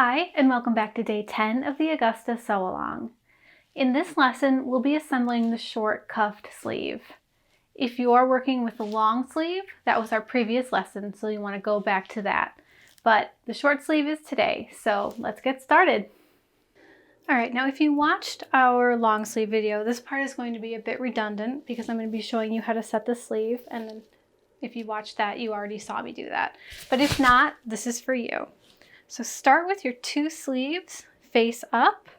Hi, and welcome back to day 10 of the Augusta Sew Along. In this lesson, we'll be assembling the short cuffed sleeve. If you are working with the long sleeve, that was our previous lesson, so you want to go back to that. But the short sleeve is today, so let's get started. All right, now if you watched our long sleeve video, this part is going to be a bit redundant because I'm going to be showing you how to set the sleeve, and then if you watched that, you already saw me do that. But if not, this is for you. So start with your two sleeves face up,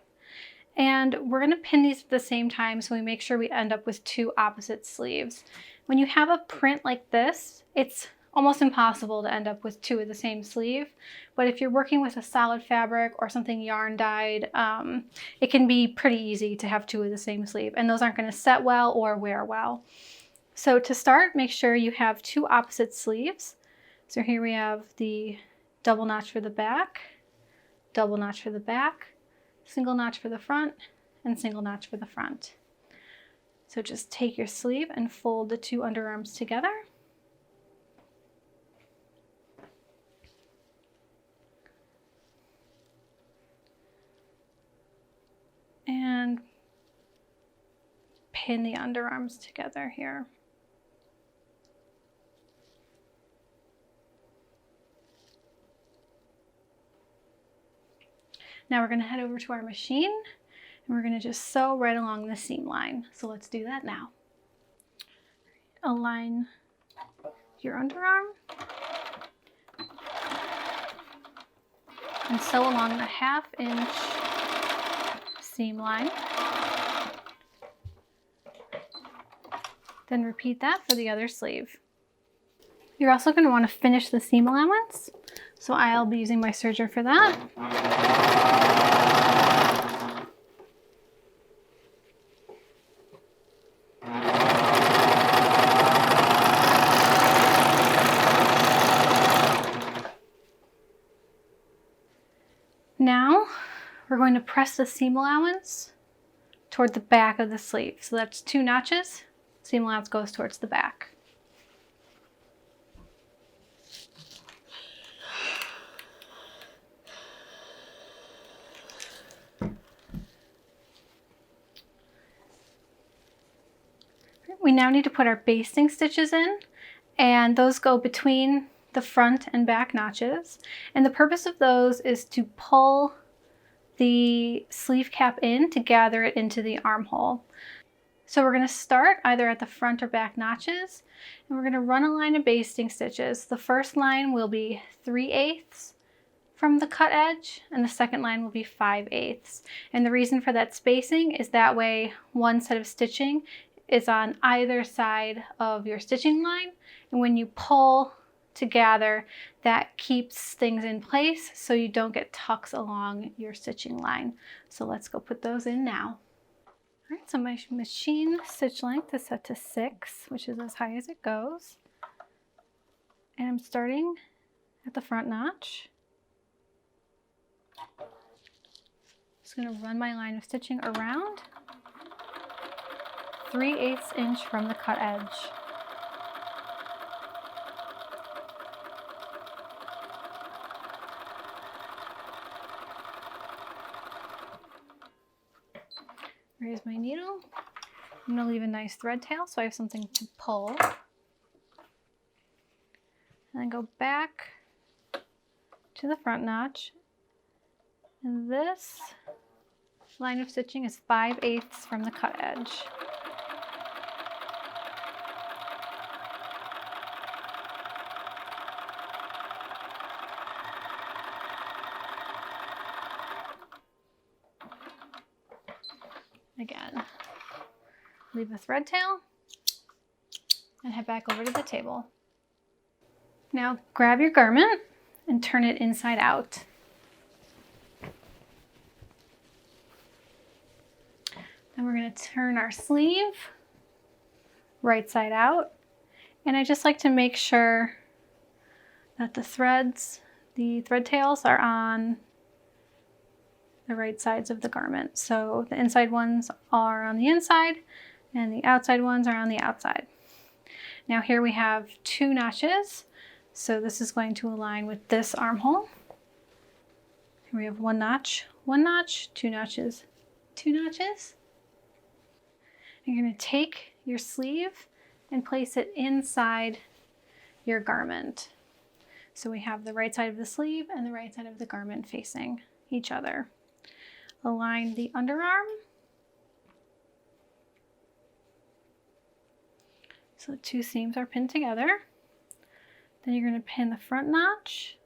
and we're going to pin these at the same time so we make sure we end up with two opposite sleeves. When you have a print like this, it's almost impossible to end up with two of the same sleeve, but if you're working with a solid fabric or something yarn dyed, it can be pretty easy to have two of the same sleeve, and those aren't going to set well or wear well. So to start, make sure you have two opposite sleeves. So here we have the double notch for the back, double notch for the back, single notch for the front, and single notch for the front. So just take your sleeve and fold the two underarms together. And pin the underarms together here. Now we're going to head over to our machine and we're going to just sew right along the seam line. So let's do that now. Align your underarm and sew along the 1/2 inch seam line. Then repeat that for the other sleeve. You're also going to want to finish the seam allowance, so I'll be using my serger for that. Now we're going to press the seam allowance toward the back of the sleeve. So that's 2 notches. Seam allowance goes towards the back. We now need to put our basting stitches in, and those go between the front and back notches. And the purpose of those is to pull the sleeve cap in to gather it into the armhole. So we're going to start either at the front or back notches, and we're going to run a line of basting stitches. The first line will be 3/8 from the cut edge, and the second line will be 5/8. And the reason for that spacing is that way one set of stitching is on either side of your stitching line, and when you pull to gather, that keeps things in place so you don't get tucks along your stitching line. So let's go put those in now. All right, so my machine stitch length is set to 6, which is as high as it goes. And I'm starting at the front notch. Just going to run my line of stitching around 3/8 inch from the cut edge. Raise my needle. I'm going to leave a nice thread tail so I have something to pull. And then go back to the front notch. And this line of stitching is 5/8 from the cut edge. Again, leave a thread tail and head back over to the table. Now grab your garment and turn it inside out. Then we're going to turn our sleeve right side out, and I just like to make sure that the thread tails are on the right sides of the garment. So the inside ones are on the inside and the outside ones are on the outside. Now here we have 2 notches, so this is going to align with this armhole. Here we have one notch, two notches, two notches. You're going to take your sleeve and place it inside your garment. So we have the right side of the sleeve and the right side of the garment facing each other. Align the underarm. So the two seams are pinned together. Then you're going to pin the front notch.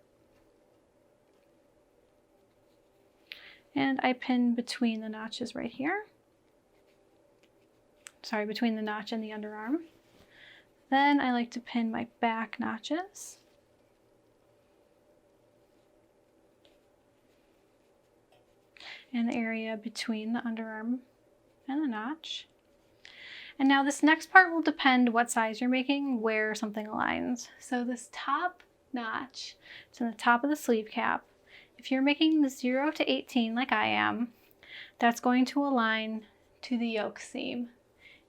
And I pin between the notches right here. Sorry, between the notch and the underarm. Then I like to pin my back notches. And the area between the underarm and the notch. And now this next part will depend what size you're making, where something aligns. So this top notch, it's in the top of the sleeve cap. If you're making the 0 to 18 like I am, that's going to align to the yoke seam.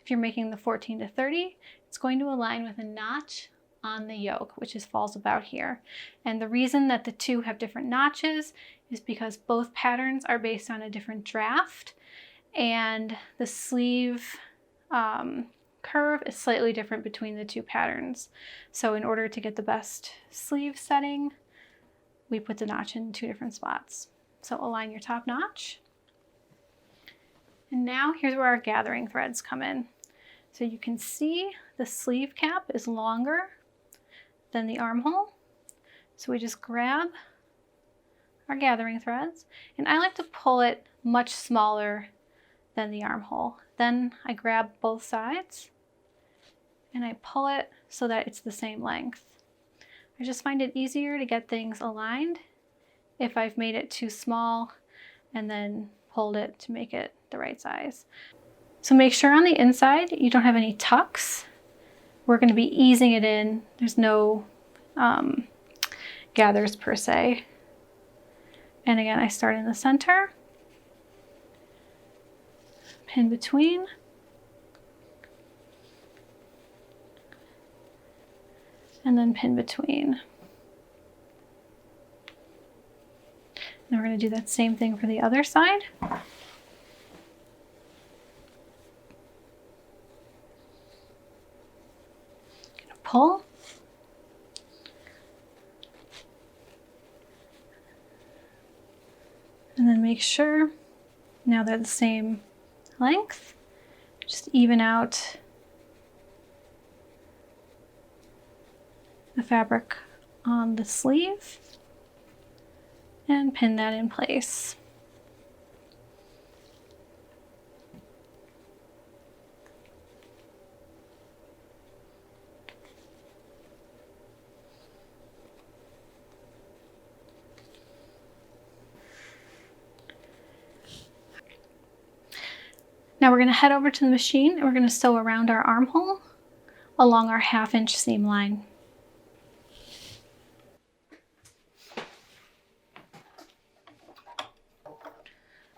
If you're making the 14 to 30, it's going to align with a notch on the yoke, which falls about here. And the reason that the two have different notches is because both patterns are based on a different draft, and the sleeve curve is slightly different between the two patterns. So in order to get the best sleeve setting, we put the notch in two different spots. So align your top notch. And now here's where our gathering threads come in. So you can see the sleeve cap is longer than the armhole. So we just grab our gathering threads, and I like to pull it much smaller than the armhole. Then I grab both sides and I pull it so that it's the same length. I just find it easier to get things aligned if I've made it too small and then pulled it to make it the right size. So make sure on the inside you don't have any tucks. We're going to be easing it in. There's no gathers per se. And again, I start in the center, pin between, and then pin between. And we're going to do that same thing for the other side. Pull. And then make sure, now they're the same length, just even out the fabric on the sleeve and pin that in place. Now we're going to head over to the machine and we're going to sew around our armhole along our 1/2 inch seam line.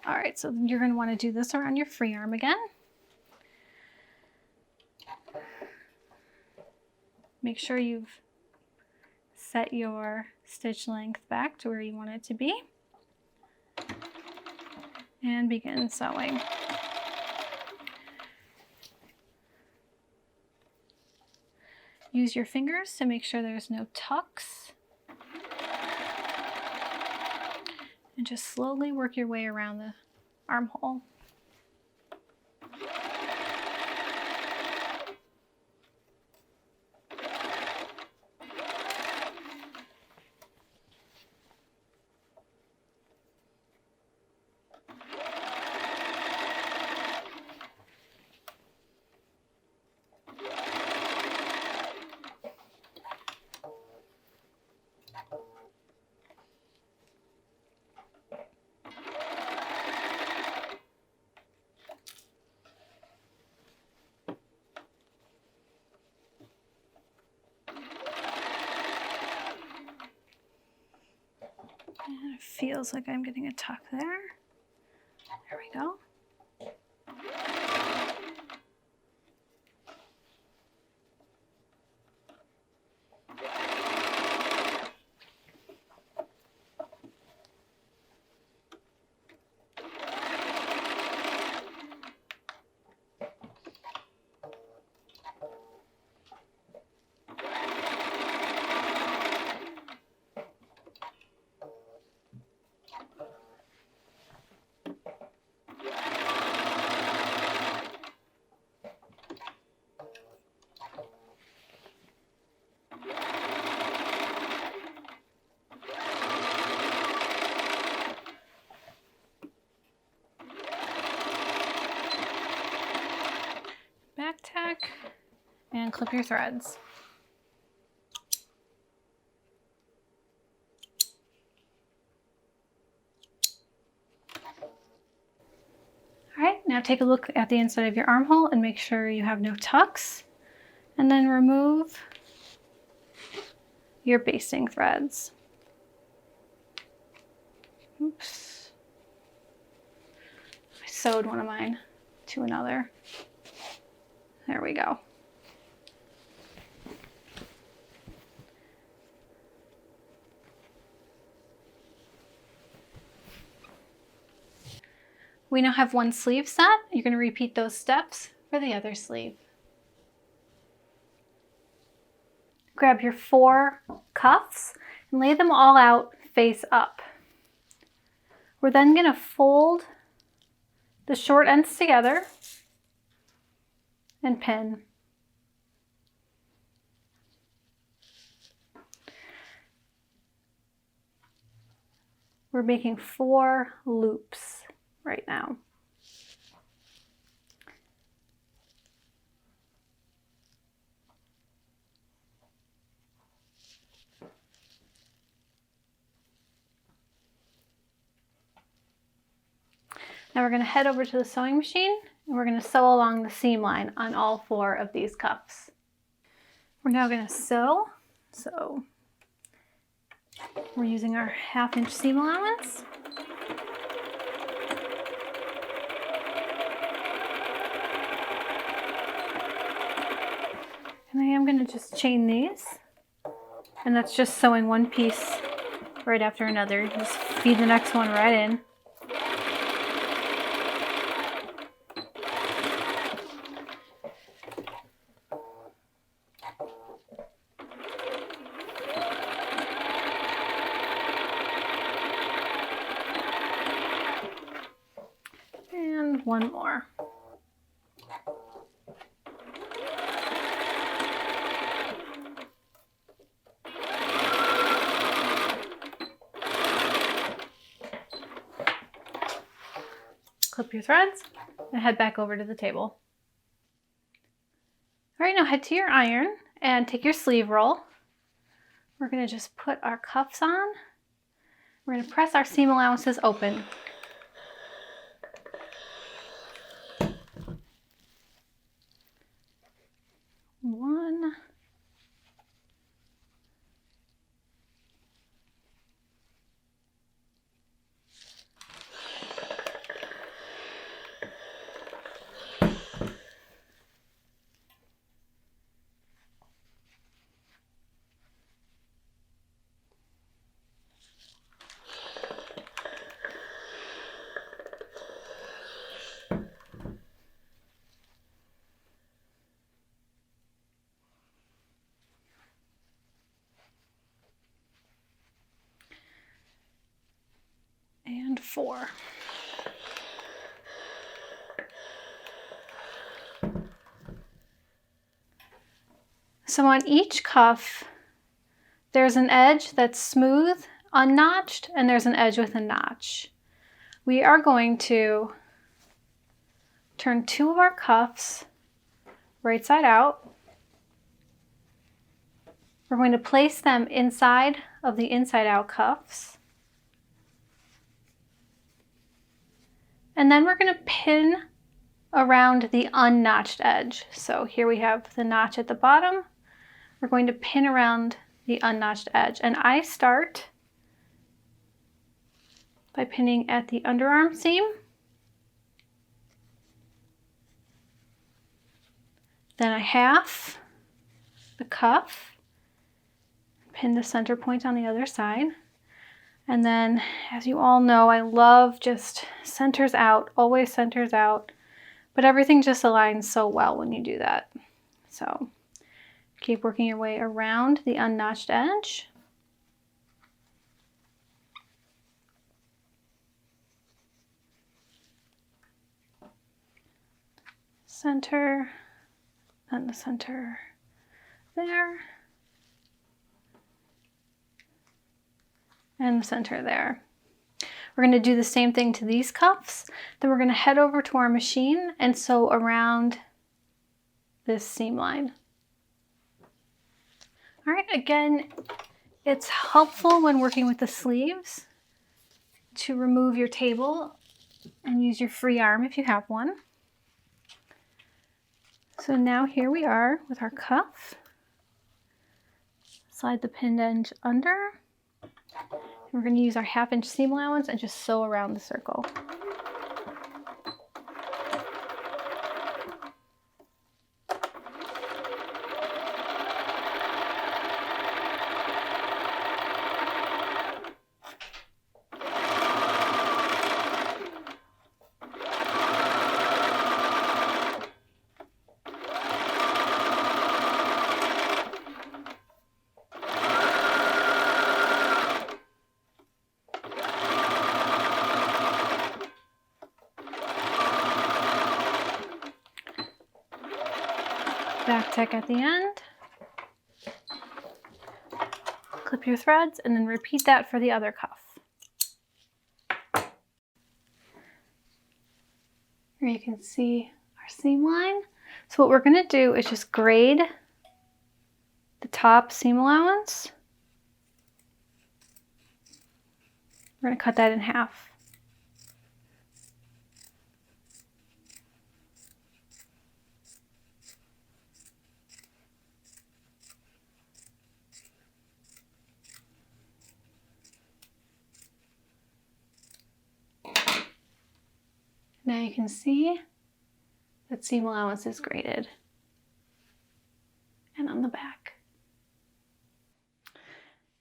All right, so you're going to want to do this around your free arm again. Make sure you've set your stitch length back to where you want it to be. And begin sewing. Use your fingers to make sure there's no tucks. And just slowly work your way around the armhole. And it feels like I'm getting a tuck there. There we go. and clip your threads. All right, now take a look at the inside of your armhole and make sure you have no tucks, and then remove your basting threads. Oops. I sewed one of mine to another. There we go. We now have one sleeve set. You're going to repeat those steps for the other sleeve. Grab your 4 cuffs and lay them all out face up. We're then going to fold the short ends together and pin. We're making 4 loops right now. Now we're going to head over to the sewing machine and we're going to sew along the seam line on all 4 of these cuffs. We're now going to sew. So we're using our 1/2 inch seam allowance. And I am going to just chain these. And that's just sewing one piece right after another. You just feed the next one right in. And one more. Clip your threads and head back over to the table. All right, now head to your iron and take your sleeve roll. We're going to just put our cuffs on. We're going to press our seam allowances open. One. And 4. So on each cuff, there's an edge that's smooth, unnotched, and there's an edge with a notch. We are going to turn 2 of our cuffs right side out. We're going to place them inside of the inside out cuffs. And then we're going to pin around the unnotched edge. So here we have the notch at the bottom. We're going to pin around the unnotched edge. And I start by pinning at the underarm seam. Then I half the cuff, pin the center point on the other side. And then, as you all know, I love just centers out, always centers out, but everything just aligns so well when you do that. So keep working your way around the unnotched edge. Center, and the center there. And the center there. We're going to do the same thing to these cuffs. Then we're going to head over to our machine and sew around this seam line. All right, again, it's helpful when working with the sleeves to remove your table and use your free arm if you have one. So now here we are with our cuff. Slide the pinned end under. We're going to use our 1/2 inch seam allowance and just sew around the circle. Back tack at the end. Clip your threads and then repeat that for the other cuff. Here you can see our seam line. So what we're going to do is just grade the top seam allowance. We're going to cut that in half. Now you can see that seam allowance is graded and on the back.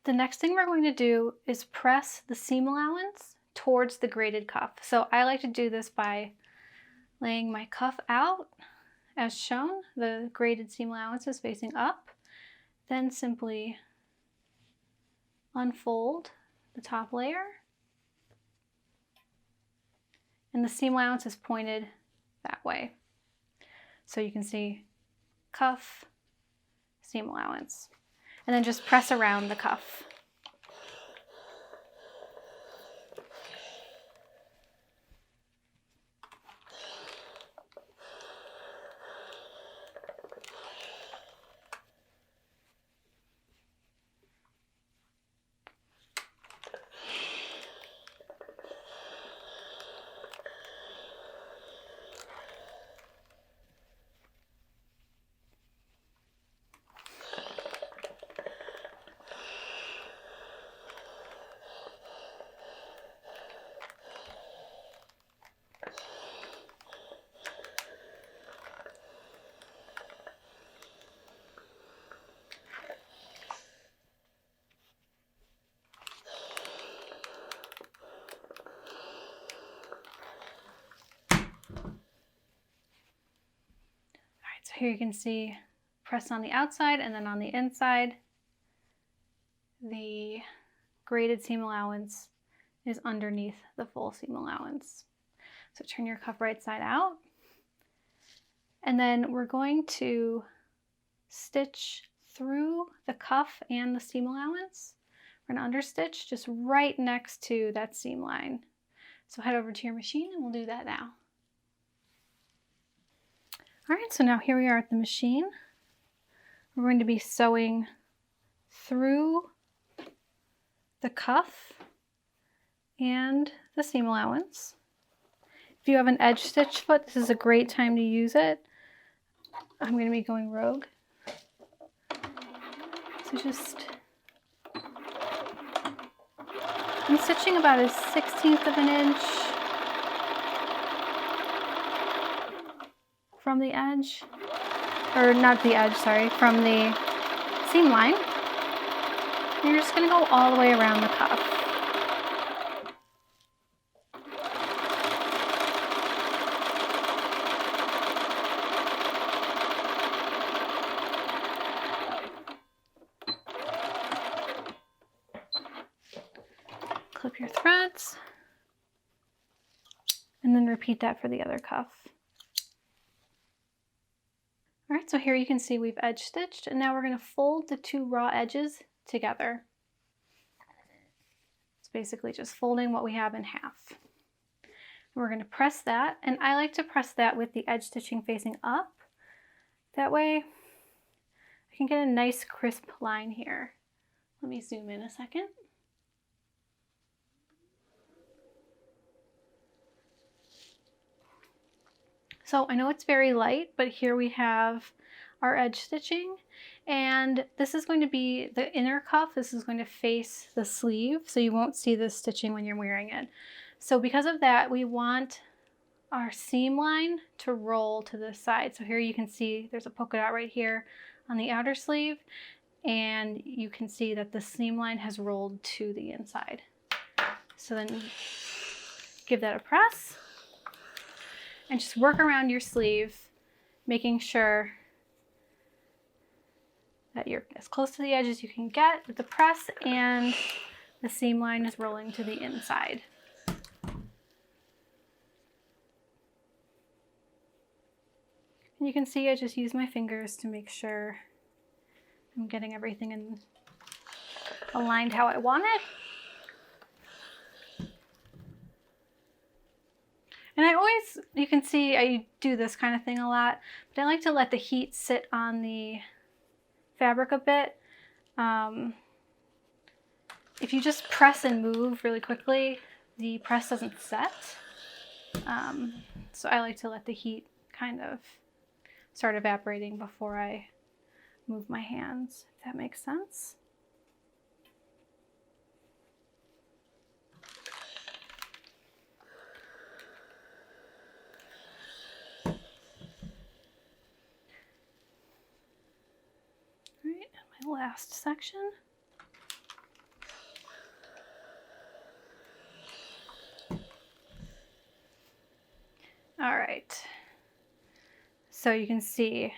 The next thing we're going to do is press the seam allowance towards the graded cuff. So I like to do this by laying my cuff out as shown. The graded seam allowance is facing up. Then simply unfold the top layer. And the seam allowance is pointed that way. So you can see cuff, seam allowance. And then just press around the cuff. So here you can see press on the outside and then on the inside. The graded seam allowance is underneath the full seam allowance. So turn your cuff right side out. And then we're going to stitch through the cuff and the seam allowance. We're going to understitch just right next to that seam line. So head over to your machine and we'll do that now. All right, so now here we are at the machine. We're going to be sewing through the cuff and the seam allowance. If you have an edge stitch foot, this is a great time to use it. I'm going to be going rogue. So just, I'm stitching about a 1/16 of an inch from the edge, or not the edge, sorry, from the seam line. And you're just going to go all the way around the cuff. Clip your threads, and then repeat that for the other cuff. All right, so here you can see we've edge stitched, and now we're going to fold the two raw edges together. It's basically just folding what we have in half. And we're going to press that, and I like to press that with the edge stitching facing up. That way we can get a nice crisp line here. Let me zoom in a second. So I know it's very light, but here we have our edge stitching, and this is going to be the inner cuff. This is going to face the sleeve, so you won't see this stitching when you're wearing it. So because of that, we want our seam line to roll to this side. So here you can see there's a polka dot right here on the outer sleeve, and you can see that the seam line has rolled to the inside. So then give that a press and just work around your sleeve, making sure that you're as close to the edge as you can get with the press and the seam line is rolling to the inside. And you can see I just use my fingers to make sure I'm getting everything aligned how I want it. And I always, you can see I do this kind of thing a lot, but I like to let the heat sit on the fabric a bit. If you just press and move really quickly, the press doesn't set. So I like to let the heat kind of start evaporating before I move my hands, if that makes sense. Last section. All right, so you can see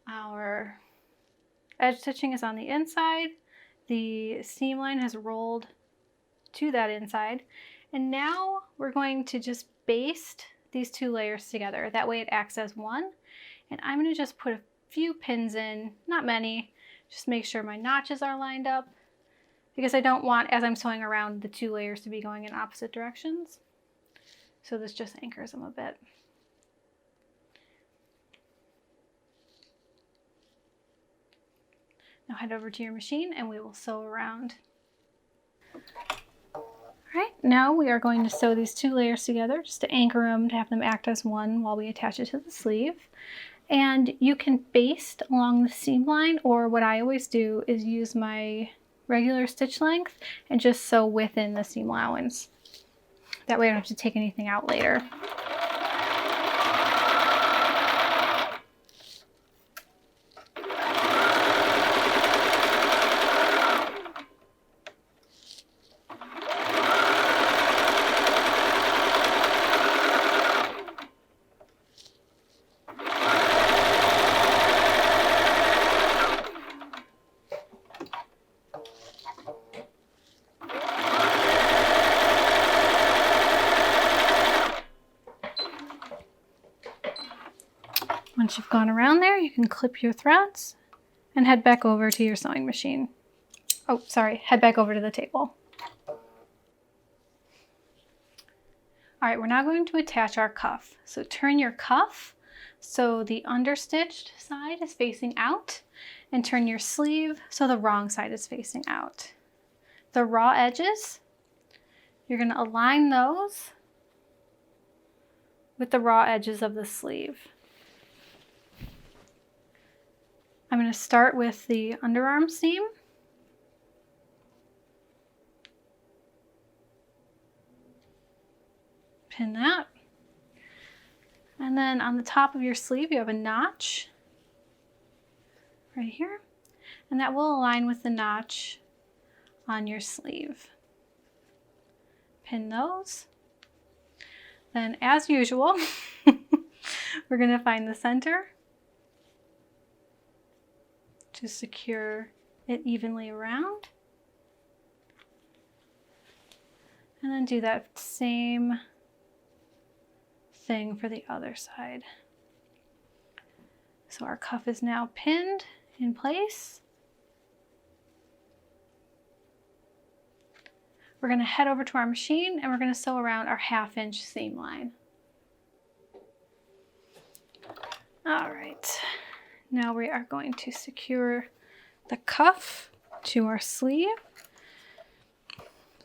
our edge stitching is on the inside, the seam line has rolled to that inside, and now we're going to just baste these two layers together. That way it acts as one, and I'm going to just put a few pins in, not many, just make sure my notches are lined up, because I don't want, as I'm sewing around, the two layers to be going in opposite directions. So this just anchors them a bit. Now head over to your machine and we will sew around. All right, now we are going to sew these two layers together just to anchor them, to have them act as one while we attach it to the sleeve. And you can baste along the seam line, or what I always do is use my regular stitch length and just sew within the seam allowance. That way I don't have to take anything out later. Once you've gone around there, you can clip your threads and head back over to your sewing machine. Oh, sorry, head back over to the table. All right, we're now going to attach our cuff. So turn your cuff so the understitched side is facing out, and turn your sleeve so the wrong side is facing out. The raw edges, you're going to align those with the raw edges of the sleeve. I'm going to start with the underarm seam. Pin that. And then on the top of your sleeve, you have a notch right here. And that will align with the notch on your sleeve. Pin those. Then, as usual, we're going to find the center to secure it evenly around. And then do that same thing for the other side. So our cuff is now pinned in place. We're going to head over to our machine and we're going to sew around our 1/2 inch seam line. All right. Now we are going to secure the cuff to our sleeve.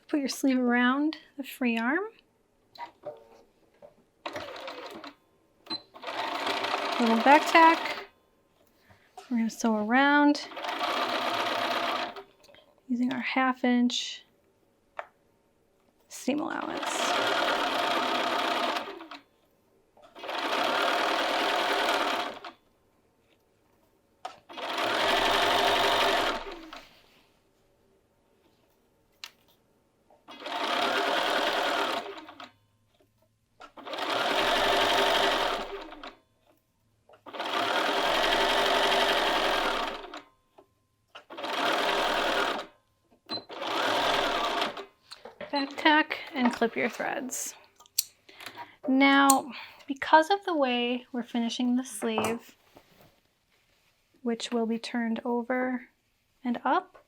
Put your sleeve around the free arm. Little back tack. We're going to sew around using our 1/2 inch seam allowance. Back tack and clip your threads. Now, because of the way we're finishing the sleeve, which will be turned over and up,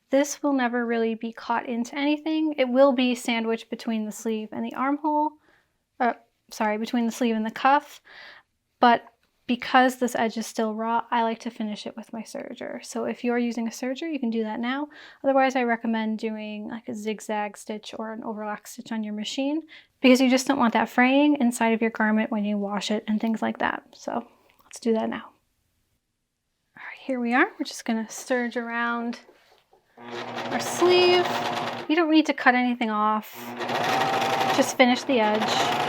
this will never really be caught into anything. It will be sandwiched between the sleeve and the armhole, between the sleeve and the cuff, but because this edge is still raw, I like to finish it with my serger. So if you're using a serger, you can do that now. Otherwise, I recommend doing like a zigzag stitch or an overlock stitch on your machine because you just don't want that fraying inside of your garment when you wash it and things like that. So let's do that now. All right, here we are. We're just gonna serge around our sleeve. You don't need to cut anything off. Just finish the edge.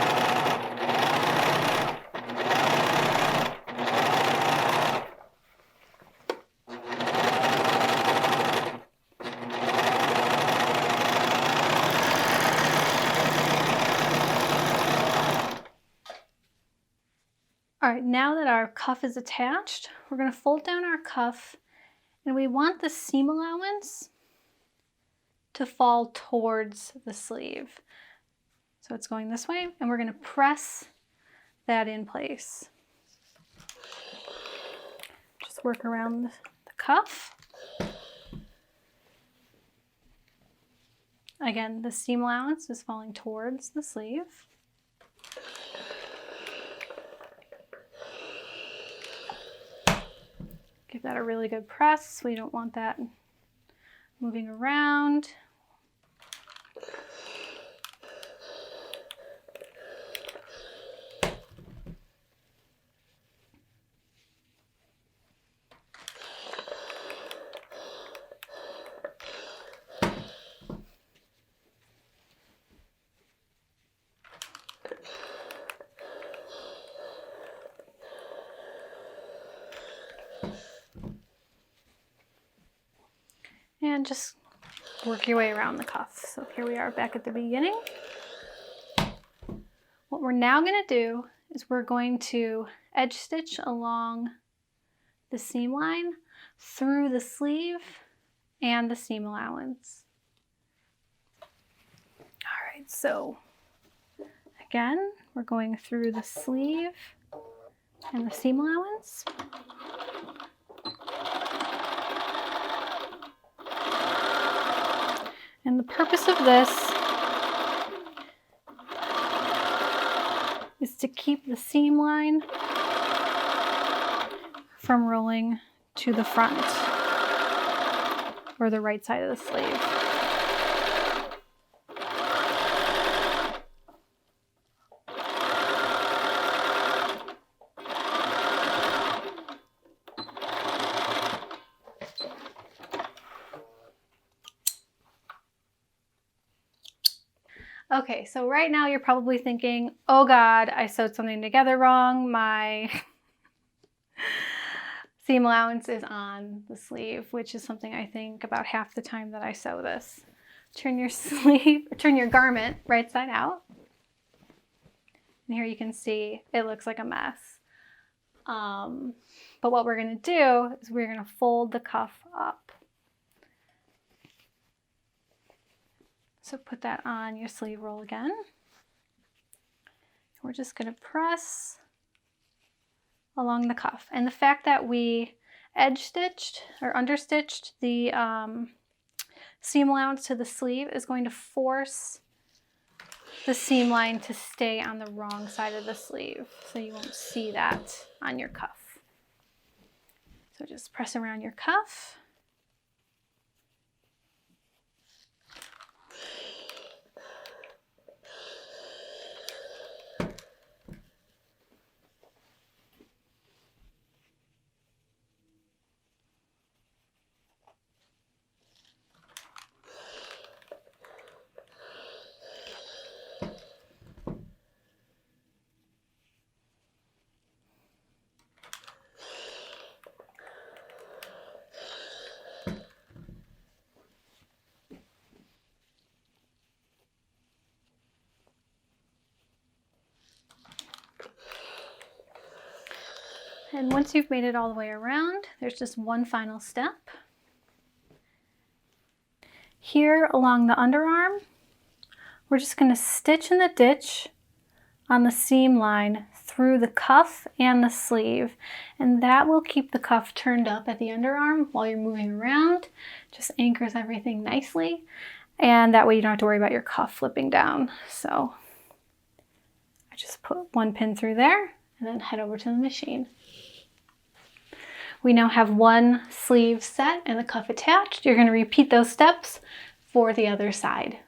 All right, now that our cuff is attached, we're going to fold down our cuff, and we want the seam allowance to fall towards the sleeve. So it's going this way, and we're going to press that in place. Just work around the cuff. Again, the seam allowance is falling towards the sleeve. Give that a really good press. We don't want that moving around. And just work your way around the cuff. So here we are back at the beginning. What we're now going to do is we're going to edge stitch along the seam line through the sleeve and the seam allowance. All right, so again, we're going through the sleeve and the seam allowance. And the purpose of this is to keep the seam line from rolling to the front or the right side of the sleeve. Okay, so right now you're probably thinking, oh God, I sewed something together wrong. My seam allowance is on the sleeve, which is something I think about half the time that I sew this. Turn your garment right side out. And here you can see it looks like a mess. But what we're gonna do is we're gonna fold the cuff up. So put that on your sleeve roll again. We're just going to press along the cuff. And the fact that we edge stitched or understitched the seam allowance to the sleeve is going to force the seam line to stay on the wrong side of the sleeve. So you won't see that on your cuff. So just press around your cuff. And once you've made it all the way around, there's just one final step. Here along the underarm, we're just going to stitch in the ditch on the seam line through the cuff and the sleeve. And that will keep the cuff turned up at the underarm while you're moving around. Just anchors everything nicely. And that way you don't have to worry about your cuff flipping down. So I just put one pin through there and then head over to the machine. We now have one sleeve set and the cuff attached. You're going to repeat those steps for the other side.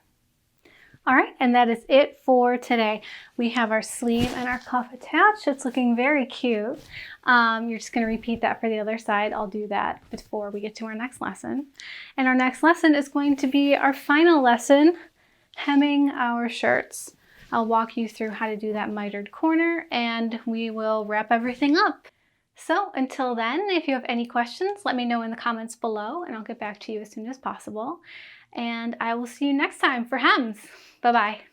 All right, and that is it for today. We have our sleeve and our cuff attached. It's looking very cute. You're just going to repeat that for the other side. I'll do that before we get to our next lesson. And our next lesson is going to be our final lesson, hemming our shirts. I'll walk you through how to do that mitered corner, and we will wrap everything up. So until then, if you have any questions, let me know in the comments below and I'll get back to you as soon as possible. And I will see you next time for hems. Bye-bye.